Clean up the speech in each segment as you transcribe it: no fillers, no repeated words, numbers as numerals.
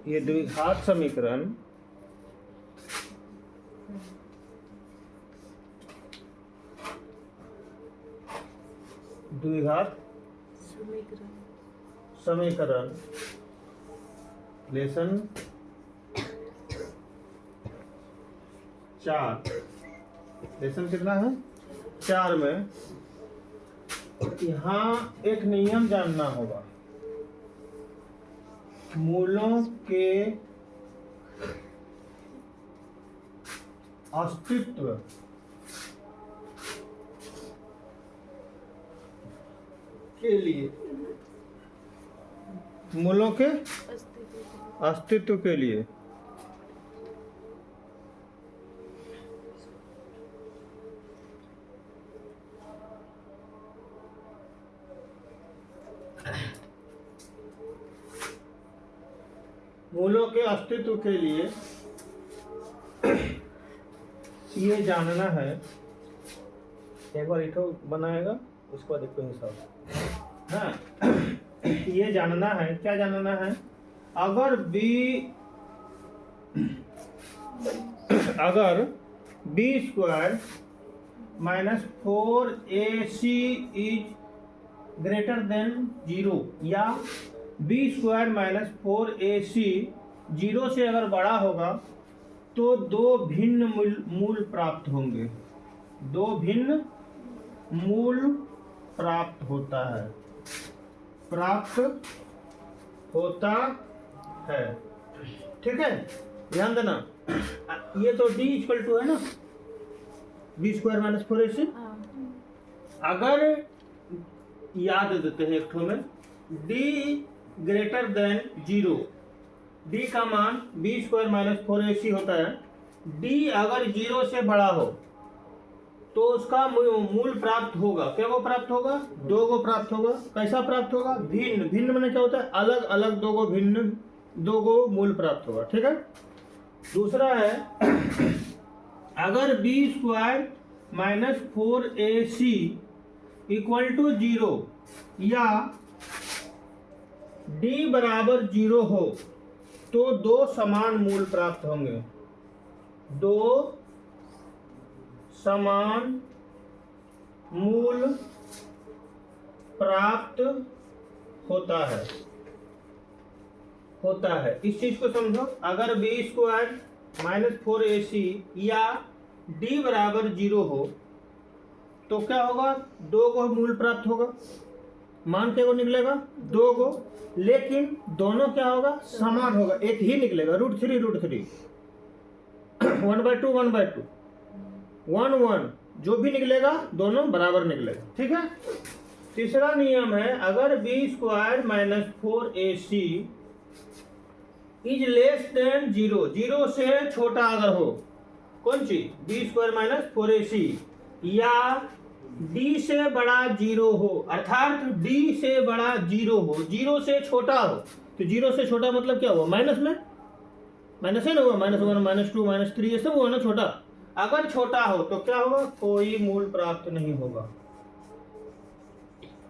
ये द्विघात समीकरण समीकरण लेसन 4 लेसन कितना है 4 में यहाँ एक नियम जानना होगा। मूलों के अस्तित्व के लिए मूलों के अस्तित्व के लिए मूलों के अस्तित्व के लिए ये जानना है। एक बार इको बनाएगा उसके बाद देखो हिसाब। हाँ, ये जानना है, क्या जानना है? अगर B square minus 4ac is greater than 0 या बी स्क्वायर माइनस 4ac 0 से अगर बड़ा होगा तो दो भिन्न मूल प्राप्त होंगे। दो भिन्न मूल प्राप्त होता है, ठीक है। ध्यान देना, ये तो d इक्वल टू है ना बी स्क्वायर माइनस 4ac। अगर याद देते हैं एक ठो में d ग्रेटर देन 0, d का मान बी स्क्वायर माइनस 4ac होता है। d अगर 0 से बड़ा हो तो उसका मूल प्राप्त होगा। क्या वो प्राप्त होगा? 2 को प्राप्त होगा। कैसा प्राप्त होगा? भिन्न। भिन्न माने क्या होता है? अलग अलग 2 को भिन्न 2 को मूल प्राप्त होगा, ठीक है। दूसरा है अगर B square minus 4ac equal to 0 या d बराबर 0 हो तो दो समान मूल प्राप्त होंगे। दो समान मूल प्राप्त होता है। इस चीज को समझो। अगर बी स्क्वायर माइनस 4ac या d बराबर 0 हो तो क्या होगा? 2 को मूल प्राप्त होगा। मान के को निकलेगा? 2 को, लेकिन दोनों क्या होगा? समान होगा। एक ही निकलेगा, √3 1/2 1/2 1 1 जो भी निकलेगा दोनों बराबर निकलेगा, ठीक है। तीसरा नियम है अगर B square minus 4ac is less than 0, 0 से छोटा अगर हो, कौन चीज? बी स्क्वायर माइनस 4ac या d से बड़ा 0 हो, अर्थात d से बड़ा 0 हो, 0 से छोटा हो। तो 0 से छोटा मतलब क्या हुआ? माइनस में माइनस है ना, हुआ -1 -2 -3 ये सब हुआ ना छोटा। अगर छोटा हो तो क्या होगा? कोई मूल प्राप्त नहीं होगा।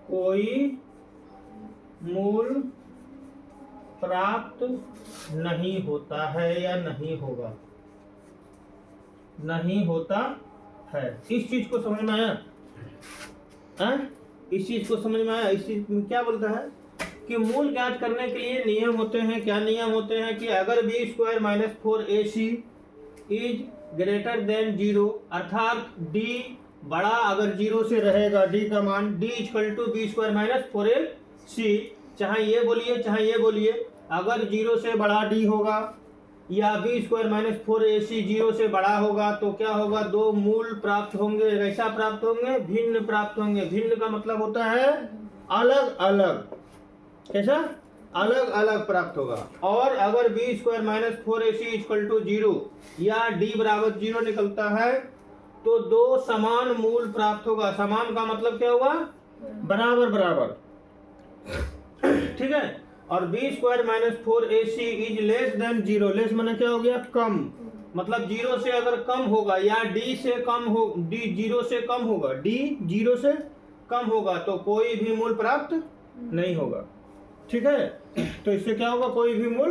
कोई मूल प्राप्त नहीं होता है या नहीं होगा? नहीं होता है। इस चीज को समझ में आया? इस चीज को समझ में आया? इस चीज में क्या बोलता है कि मूल ज्ञात करने के लिए नियम होते हैं। क्या नियम होते हैं? कि अगर B square minus 4ac is greater than 0, अर्थात d बड़ा अगर 0 से रहेगा, d का मान d equal to B square minus 4ac, चाहे ये बोलिए अगर 0 से बड़ा d होगा या बी स्क्वायर माइनस 4ac 0 से बड़ा होगा तो क्या होगा? दो मूल प्राप्त होंगे। कैसा प्राप्त होंगे? भिन्न प्राप्त होंगे। भिन्न का मतलब होता है अलग अलग। कैसा? अलग अलग प्राप्त होगा। और अगर B square minus 4ac equal to 0 या d बराबर 0 निकलता है तो दो समान मूल प्राप्त होगा। समान का मतलब क्या होगा? बराबर बराबर, ठीक है। और B square minus 4ac is less than 0, less माने क्या हो गया? कम। मतलब 0 से अगर कम होगा या d से कम हो, d 0 से कम होगा, d 0 से कम होगा तो कोई भी मूल प्राप्त नहीं होगा, ठीक है। तो इससे क्या होगा? कोई भी मूल